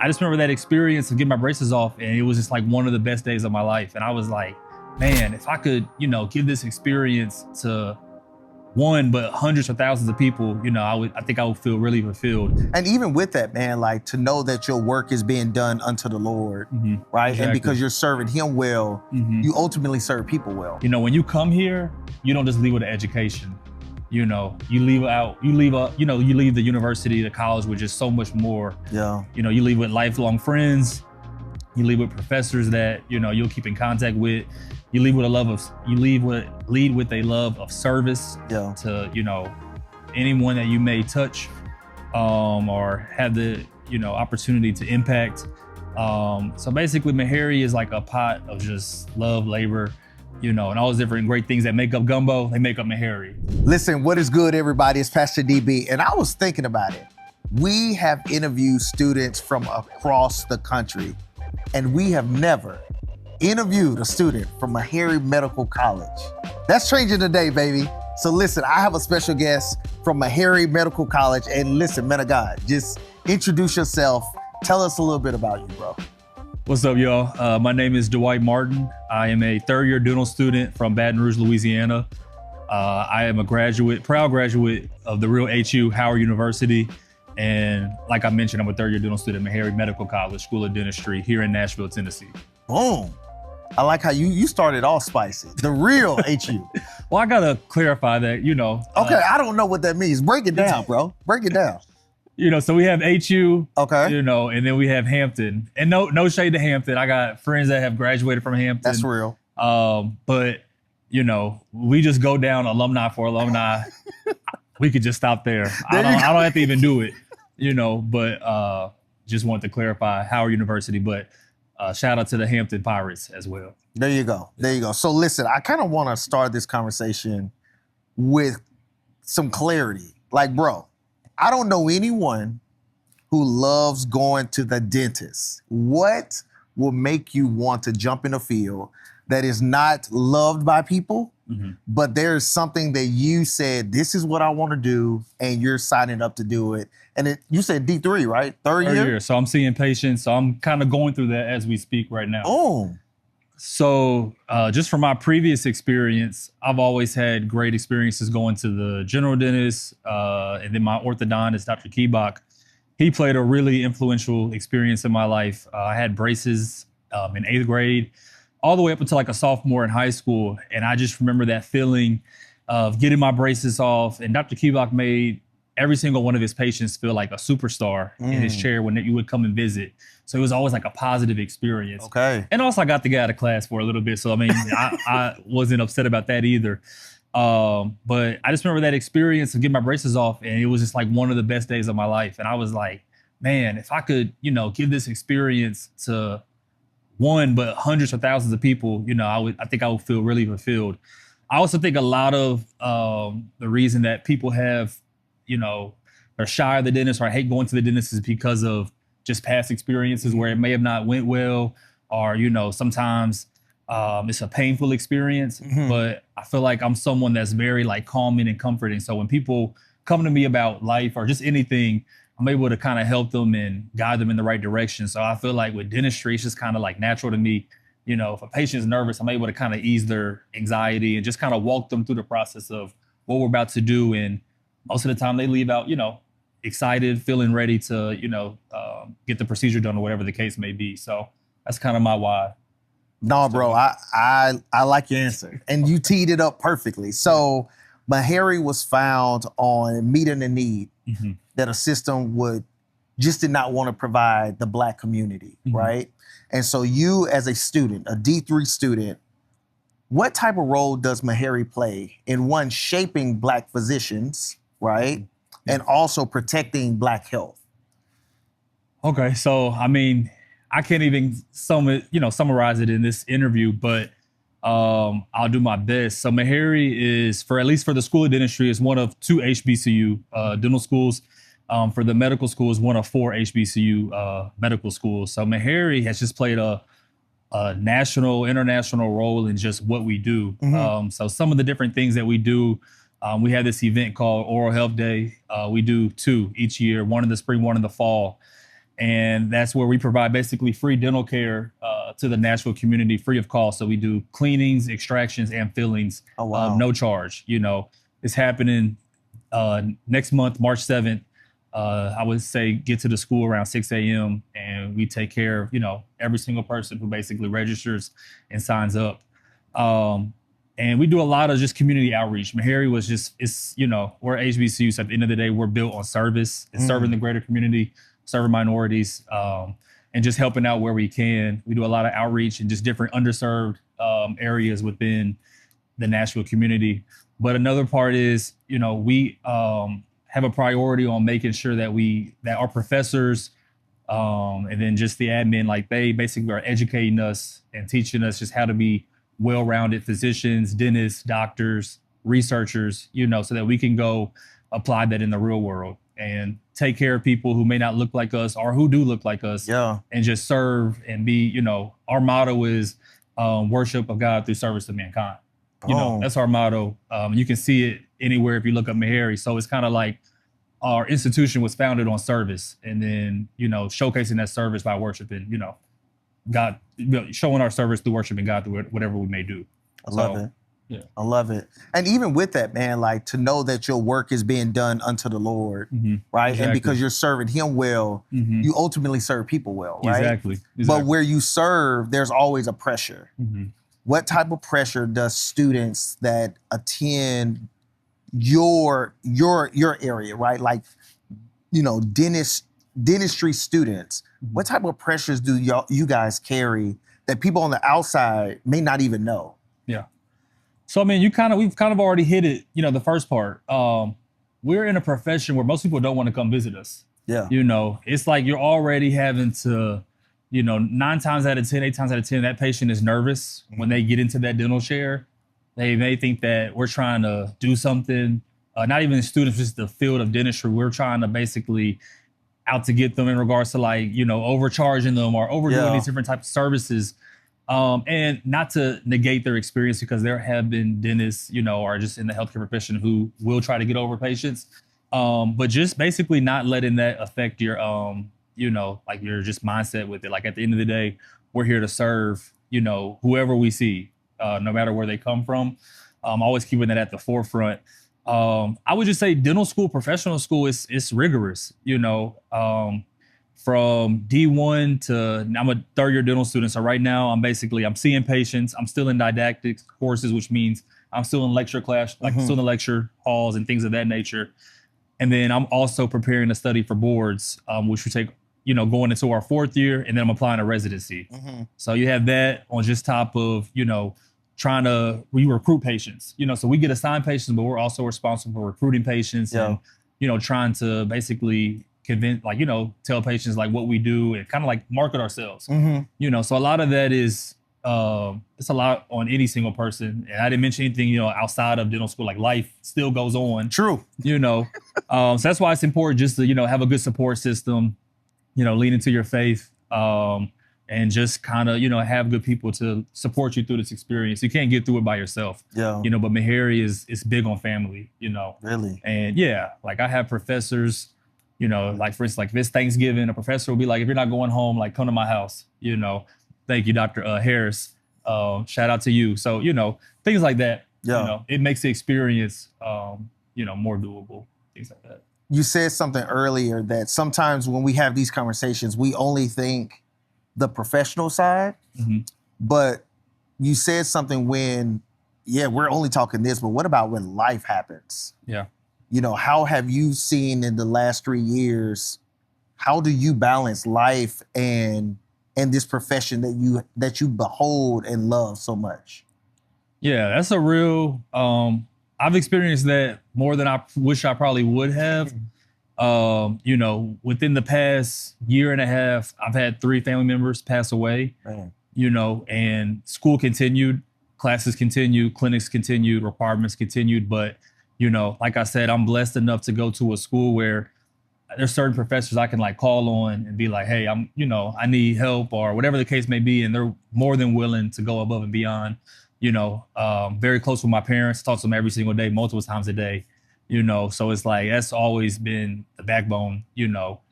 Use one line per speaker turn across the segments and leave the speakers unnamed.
I just remember that experience of getting my braces off, and it was just like one of the best days of my life. And I was like, man, if I could, give this experience to one, but hundreds of thousands of people, I think I would feel really fulfilled.
And even with that, man, like to know that your work is being done unto the Lord, right?
Exactly.
And because you're serving Him well, you ultimately serve people well.
When you come here, you don't just leave with an education. You leave the university, the college with just so much more.
Yeah.
You leave with lifelong friends. You leave with professors that, you'll keep in contact with. You leave with lead with a love of service to, anyone that you may touch or have the, opportunity to impact. So basically Meharry is like a pot of just love, labor, and all those different great things that make up gumbo, they make up Meharry.
Listen, what is good, everybody? It's Pastor DB, and I was thinking about it. We have interviewed students from across the country, and we have never interviewed a student from Meharry Medical College. That's changing today, baby. So listen, I have a special guest from Meharry Medical College, and listen, man of God, just introduce yourself. Tell us a little bit about you, bro.
What's up, y'all? My name is Dwight Martin. I am a third-year dental student from Baton Rouge, Louisiana. I am a proud graduate of the real HU, Howard University. And like I mentioned, I'm a third-year dental student at Meharry Medical College, School of Dentistry here in Nashville, Tennessee.
Boom. I like how you started all spicy. The real HU.
Well, I gotta clarify that,
Okay, I don't know what that means. Break it down, bro. Break it down.
So we have HU,
okay,
and then we have Hampton. And no shade to Hampton. I got friends that have graduated from Hampton.
That's real.
But, we just go down alumni for alumni. We could just stop there. I don't have to even do it, but just want to clarify Howard University, but shout out to the Hampton Pirates as well.
There you go. There you go. So listen, I kind of want to start this conversation with some clarity. Like, bro, I don't know anyone who loves going to the dentist. What will make you want to jump in a field that is not loved by people, but there's something that you said, this is what I want to do, and you're signing up to do it. And you said D3, right? Third year?
So I'm seeing patients. So I'm kind of going through that as we speak right now.
Oh.
So just from my previous experience, I've always had great experiences going to the general dentist, and then my orthodontist, Dr. Keebach. He played a really influential experience in my life. I had braces in 8th grade, all the way up until like a sophomore in high school. And I just remember that feeling of getting my braces off. And Dr. Keebach made every single one of his patients feel like a superstar in his chair when you would come and visit. So it was always like a positive experience.
Okay.
And also I got to get out of class for a little bit. So, I mean, I wasn't upset about that either. But I just remember that experience of getting my braces off, and it was just like one of the best days of my life. And I was like, man, if I could, give this experience to one, but hundreds of thousands of people, I think I would feel really fulfilled. I also think a lot of the reason that people have, are shy of the dentist or hate going to the dentist is because of just past experiences where it may have not went well, or, sometimes it's a painful experience, but I feel like I'm someone that's very like calming and comforting. So when people come to me about life or just anything, I'm able to kind of help them and guide them in the right direction. So I feel like with dentistry, it's just kind of like natural to me. If a patient's nervous, I'm able to kind of ease their anxiety and just kind of walk them through the process of what we're about to do. And most of the time they leave out, excited, feeling ready to, get the procedure done or whatever the case may be. So that's kind of my why.
No, bro, I like your answer. And you teed it up perfectly. So Meharry was found on meeting a need that a system did not want to provide the Black community, right? And so you as a student, a D3 student, what type of role does Meharry play in one, shaping Black physicians, right? And also protecting Black health?
Okay, so I mean, I can't even summarize it in this interview, but I'll do my best. So Meharry is, at least for the School of Dentistry, is one of 2 HBCU dental schools. For the medical school is one of 4 HBCU medical schools. So Meharry has just played a national, international role in just what we do. So some of the different things that we do, we have this event called Oral Health Day. We do 2 each year, one in the spring, one in the fall. And that's where we provide basically free dental care to the Nashville community, free of cost. So we do cleanings, extractions, and fillings,
Oh, wow.
no charge. You know, it's happening next month, March 7th. I would say get to the school around 6 a.m. and we take care of, you know, every single person who basically registers and signs up. And we do a lot of just community outreach. Meharry was just, it's, you know, we're HBCU. So at the end of the day, we're built on service and serving the greater community, serving minorities, and just helping out where we can. We do a lot of outreach in just different underserved areas within the Nashville community. But another part is, you know, we have a priority on making sure that that our professors and then just the admin, like they basically are educating us and teaching us just how to be well-rounded physicians, dentists, doctors, researchers, you know, so that we can go apply that in the real world and take care of people who may not look like us or who do look like us, and just serve and be, you know, our motto is worship of God through service to mankind. You know, that's our motto. You can see it anywhere if you look up Meharry. So it's kind of like our institution was founded on service, and then, you know, showcasing that service by worshiping, you know, God, showing our service through worshiping God through whatever we may do.
I love it.
Yeah.
I love it. And even with that, man, like to know that your work is being done unto the Lord, right?
Exactly.
And because you're serving him well, you ultimately serve people well, right?
Exactly.
But where you serve, there's always a pressure. What type of pressure does students that attend your area, right? Like, you know, dentistry students, what type of pressures do you guys carry that people on the outside may not even know?
Yeah. So I mean, we've kind of already hit it, you know, the first part. We're in a profession where most people don't want to come visit us.
Yeah.
You know, it's like you're already having to, you know, 9 times out of 10, 8 times out of 10, that patient is nervous when they get into that dental chair. They may think that we're trying to do something, not even students, just the field of dentistry. We're trying to basically out to get them in regards to, like, you know, overcharging them or overdoing these different types of services. And not to negate their experience, because there have been dentists, you know, or just in the healthcare profession who will try to get over patients. But just basically not letting that affect your, you know, like your just mindset with it. Like at the end of the day, we're here to serve, you know, whoever we see, no matter where they come from. Always keeping that at the forefront. I would just say dental school, professional school, it's rigorous, you know, from D1 to, I'm a 3rd-year dental student. So right now I'm seeing patients. I'm still in didactic courses, which means I'm still in lecture class, like still in the lecture halls and things of that nature. And then I'm also preparing to study for boards, which we take, you know, going into our 4th year, and then I'm applying to residency. So you have that on just top of, you know, we recruit patients, you know, so we get assigned patients, but we're also responsible for recruiting patients and, you know, trying to basically convince, like, you know, tell patients like what we do and kind of like market ourselves, you know, so a lot of that is, it's a lot on any single person. And I didn't mention anything, you know, outside of dental school, like life still goes on.
True.
You know, so that's why it's important just to, you know, have a good support system, you know, lean into your faith, and just kind of, you know, have good people to support you through this experience. You can't get through it by yourself. Yeah. You know, but Meharry is big on family, you know.
Really?
And yeah, like I have professors, you know, like for instance, like this Thanksgiving, a professor will be like, if you're not going home, like come to my house, you know. Thank you, Dr. Harris. Shout out to you. So, you know, things like that, you know, it makes the experience, you know, more doable, things like that.
You said something earlier that sometimes when we have these conversations, we only think the professional side, but you said something when, we're only talking this, but what about when life happens? Yeah. You know, how have you seen in the last 3 years, how do you balance life and this profession that you behold and love so much?
Yeah, that's a real, I've experienced that more than I wish I probably would have. You know, within the past year and a half, I've had 3 family members pass away, you know, and school continued, classes continued, clinics continued, requirements continued. But, you know, like I said, I'm blessed enough to go to a school where there's certain professors I can like call on and be like, hey, you know, I need help or whatever the case may be. And they're more than willing to go above and beyond, you know, very close with my parents, talk to them every single day, multiple times a day, you know? So it's like, that's always been the backbone, you know?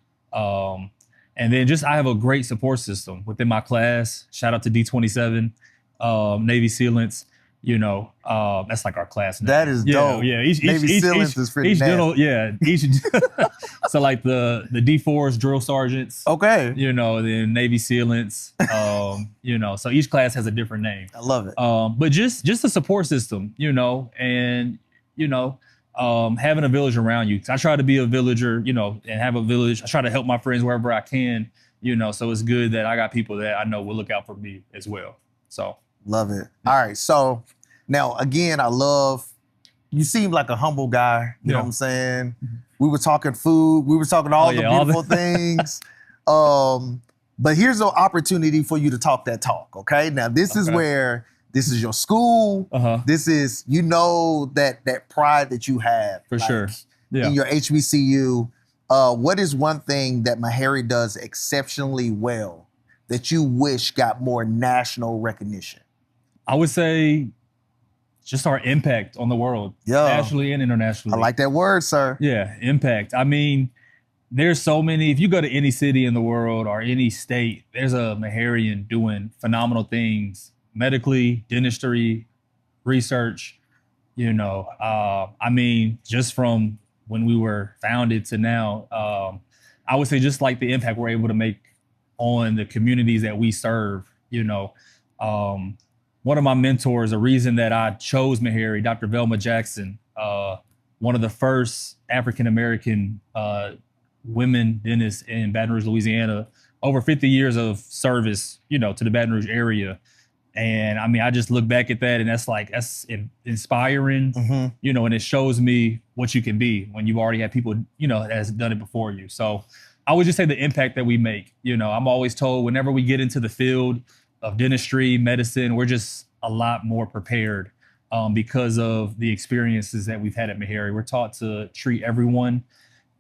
And then just I have a great support system within my class. Shout out to D27, Navy Sealants. You know, that's like our class name.
That is dope.
Yeah.
Navy Sealants is pretty nasty.
So like the D4s, drill sergeants.
Okay.
You know, then Navy Sealants. You know, so each class has a different name.
I love it.
But just a support system, you know, and you know, having a village around you. 'Cause I try to be a villager, you know, and have a village. I try to help my friends wherever I can, you know. So it's good that I got people that I know will look out for me as well. So
love it. All right. So now again, I love you seem like a humble guy. You know what I'm saying? We were talking food, we were talking all the beautiful things. But here's an opportunity for you to talk that talk. Okay. Now this is where this is your school. This is, you know, that pride that you have
for sure
in your HBCU. What is one thing that Meharry does exceptionally well that you wish got more national recognition?
I would say just our impact on the world, nationally and internationally.
I like that word, sir.
Yeah, impact. I mean, there's so many. If you go to any city in the world or any state, there's a Meharryan doing phenomenal things medically, dentistry, research. You know, I mean, just from when we were founded to now, I would say just like the impact we're able to make on the communities that we serve. You know, one of my mentors, a reason that I chose Meharry, Dr. Velma Jackson, one of the first African-American women dentists in Baton Rouge, Louisiana, over 50 years of service, you know, to the Baton Rouge area. And I mean, I just look back at that and that's inspiring, you know, and it shows me what you can be when you've already had people, you know, that has done it before you. So I would just say the impact that we make. You know, I'm always told whenever we get into the field of dentistry, medicine, we're just a lot more prepared because of the experiences that we've had at Meharry. We're taught to treat everyone,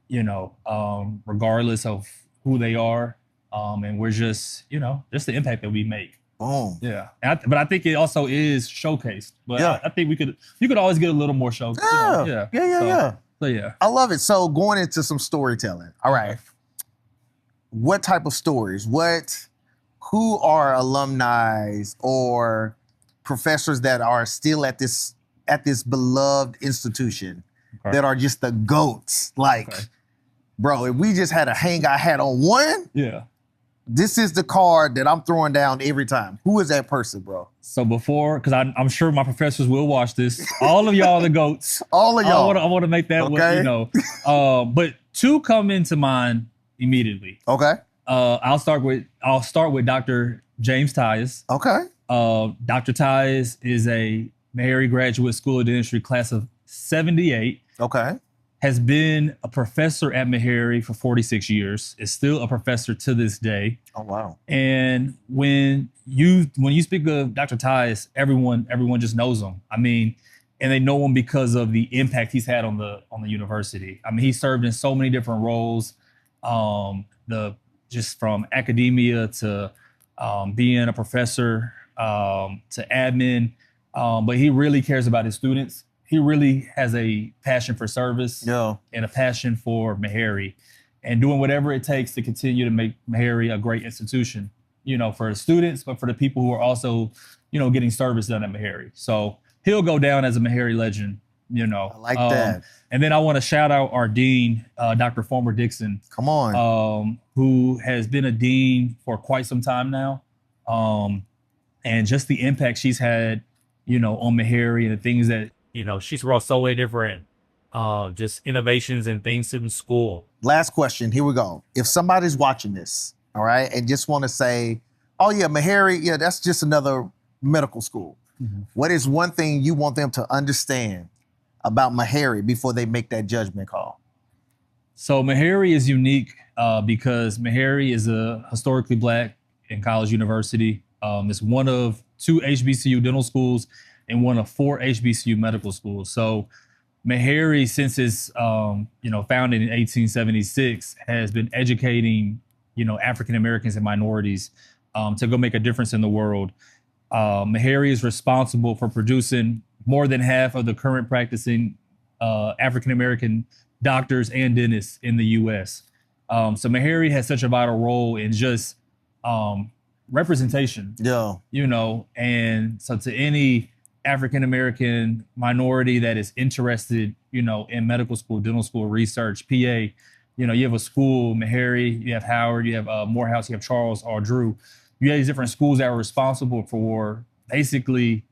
you know, regardless of who they are. And we're just, you know, just the impact that we make.
Boom.
Yeah. But I think it also is showcased. But I think you could always get a little more showcased.
Yeah.
You know? So yeah.
I love it. So going into some storytelling. All right. What type of stories? Who are alumni or professors that are still at this beloved institution that are just the GOATs? Like, bro, if we just had a hang I had on one, this is the card that I'm throwing down every time. Who is that person, bro?
So before, because I'm sure my professors will watch this. All of y'all are the GOATs.
All of y'all.
I want to make that, you know. But two come into mind immediately.
Okay.
I'll start with Dr. James Tyus.
Okay.
Dr. Tyus is a Meharry Graduate School of Dentistry class of 78.
Okay.
Has been a professor at Meharry for 46 years, is still a professor to this day.
Oh, wow.
And when you speak of Dr. Tyus, everyone just knows him. I mean, and they know him because of the impact he's had on the university. I mean, he served in so many different roles, just from academia to being a professor to admin, but he really cares about his students. He really has a passion for service and a passion for Meharry and doing whatever it takes to continue to make Meharry a great institution, you know, for the students, but for the people who are also, you know, getting service done at Meharry. So he'll go down as a Meharry legend, you know.
I like that.
And then I want to shout out our dean, Dr. Former Dixon.
Come on.
Who has been a dean for quite some time now. And just the impact she's had, you know, on Meharry and the things that, you know, she's brought so many different just innovations and things to the school.
Last question. Here we go. If somebody's watching this, all right, and just want to say, oh, yeah, Meharry, yeah, that's just another medical school. What is one thing you want them to understand about Meharry before they make that judgment call?
So Meharry is unique because Meharry is a historically Black and college university. It's one of 2 HBCU dental schools and one of 4 HBCU medical schools. So Meharry, since its you know, founded in 1876, has been educating, you know, African Americans and minorities to go make a difference in the world. Meharry is responsible for producing more than half of the current practicing African American doctors and dentists in the U.S. So Meharry has such a vital role in just representation,
Yeah.
And so to any African American minority that is interested, in medical school, dental school, research, PA, you have a school, Meharry, you have Howard, you have Morehouse, you have Charles or Drew. You have these different schools that are responsible for basically,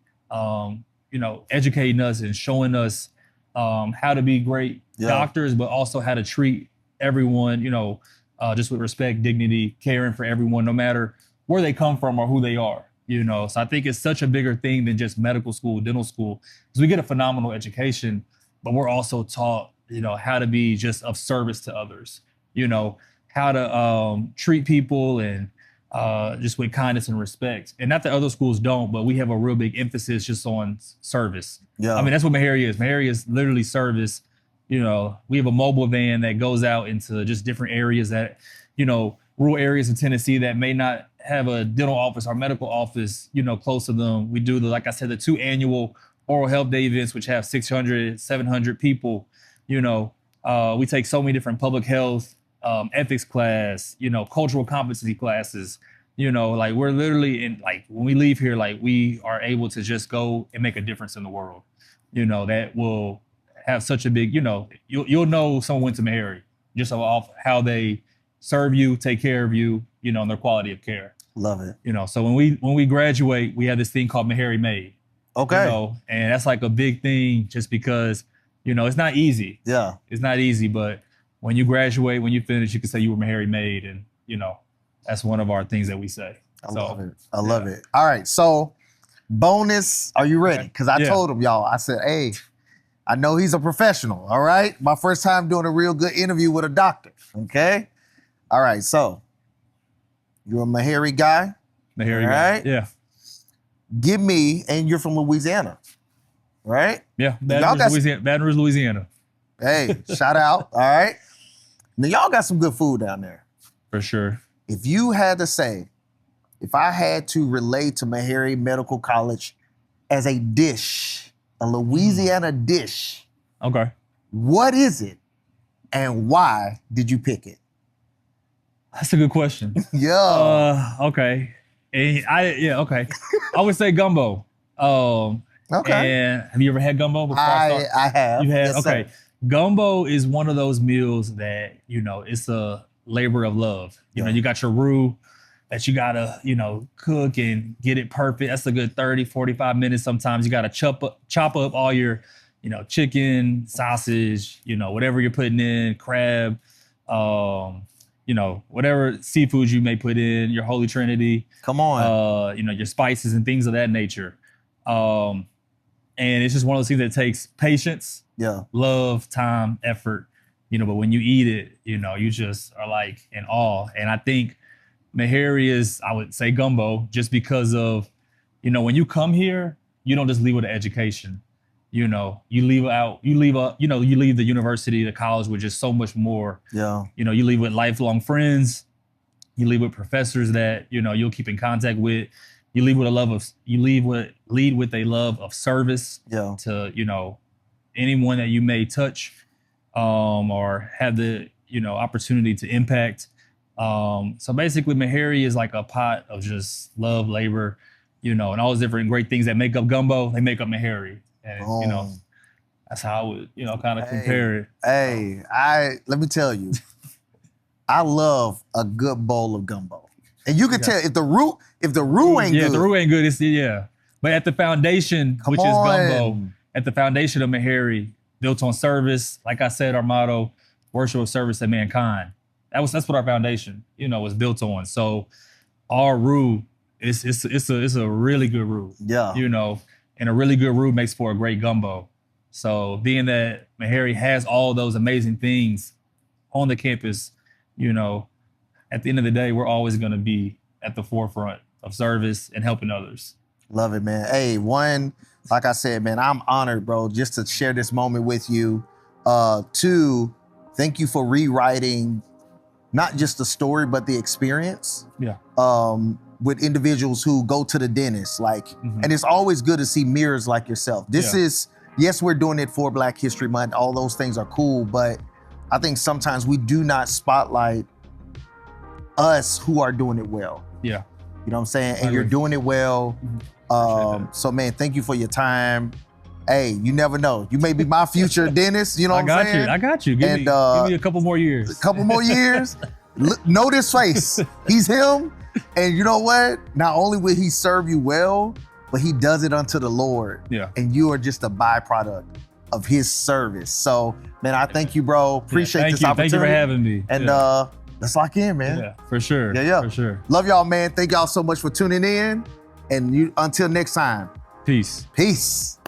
educating us and showing us how to be great doctors, but also how to treat everyone, just with respect, dignity, caring for everyone, no matter where they come from or who they are. So I think it's such a bigger thing than just medical school, dental school, because we get a phenomenal education, but we're also taught, how to be just of service to others, how to treat people and just with kindness and respect. And not that other schools don't, but we have a real big emphasis just on service.
Yeah.
I mean, that's what Meharry is. Meharry is literally service. We have a mobile van that goes out into just different areas that, rural areas in Tennessee that may not have a dental office or medical office, close to them. We do like I said, the 2 annual oral health day events, which have 600, 700 people. We take so many different public health, ethics class, cultural competency classes. Like we're literally when we leave here, like we are able to just go and make a difference in the world. That will have such a big, you'll know someone went to Meharry just off how they serve you, take care of you, and their quality of care.
Love it.
So when we graduate, we have this thing called Meharry Made.
Okay.
And that's like a big thing just because, it's not easy.
Yeah.
It's not easy, but when you graduate, when you finish, you can say you were Meharry Made, and that's one of our things that we say.
I love it. I love it. All right. So bonus, are you ready? Because I told him, y'all, I said, hey, I know he's a professional. All right. My first time doing a real good interview with a doctor. Okay. All right. So you're a Meharry guy.
Meharry guy.
Right?
Yeah.
Give me, and you're from Louisiana, right?
Yeah. Baton Rouge, Louisiana.
Hey, shout out. All right. Now y'all got some good food down there.
For sure.
If you had to say, if I had to relate to Meharry Medical College as a dish, a Louisiana dish,
okay,
what is it and why did you pick it?
That's a good question.
Yeah.
Okay. Okay. I would say gumbo.
Okay.
And have you ever had gumbo before?
I have.
You had?
Yes,
okay.
sir.
Gumbo is one of those meals that, it's a labor of love. You got your roux that you gotta, cook and get it perfect. That's a good 30, 45 minutes. Sometimes you gotta chop up all your, chicken, sausage, whatever you're putting in, crab, whatever seafood you may put in, your holy trinity.
Come on.
Your spices and things of that nature. And it's just one of those things that takes patience, love, time, effort, but when you eat it, you just are like in awe. And I think Meharry is, I would say gumbo, just because of, when you come here, you don't just leave with an education. You leave the university, the college with just so much more. Yeah. You leave with lifelong friends. You leave with professors that, you'll keep in contact with. You leave with lead with a love of service to, anyone that you may touch or have the, opportunity to impact. So basically Meharry is like a pot of just love, labor, and all those different great things that make up gumbo, they make up Meharry. And, that's how I would, kind of compare it.
Hey, let me tell you, I love a good bowl of gumbo. And you can tell if the roux ain't good.
Yeah, the roux ain't good. But at the foundation, which is gumbo, at the foundation of Meharry, built on service, like I said, our motto, worship of service to mankind. That's what our foundation, was built on. So our roux, it's a really good roux. Yeah. And a really good roux makes for a great gumbo. So being that Meharry has all those amazing things on the campus, at the end of the day, we're always going to be at the forefront of service and helping others.
Love it, man. Hey, like I said, man, I'm honored, bro, just to share this moment with you. 2, thank you for rewriting not just the story, but the experience. Yeah. With individuals who go to the dentist, and it's always good to see mirrors like yourself. This is, yes, we're doing it for Black History Month. All those things are cool, but I think sometimes we do not spotlight us who are doing it well.
Yeah.
You know what I'm saying? And
I
you're
agree.
doing it well. So man, thank you for your time. Hey, you never know. You may be my future dentist, you know what I'm saying?
I got you. Give me a couple more years.
A couple more years. Know this face. He's him. And you know what? Not only will he serve you well, but he does it unto the Lord.
Yeah.
And you are just a byproduct of his service. So, man, I thank you, bro. Appreciate this opportunity.
Thank you for having me.
And let's lock in, man.
Yeah, for sure.
Yeah.
For sure.
Love y'all, man. Thank y'all so much for tuning in. And until next time.
Peace.
Peace.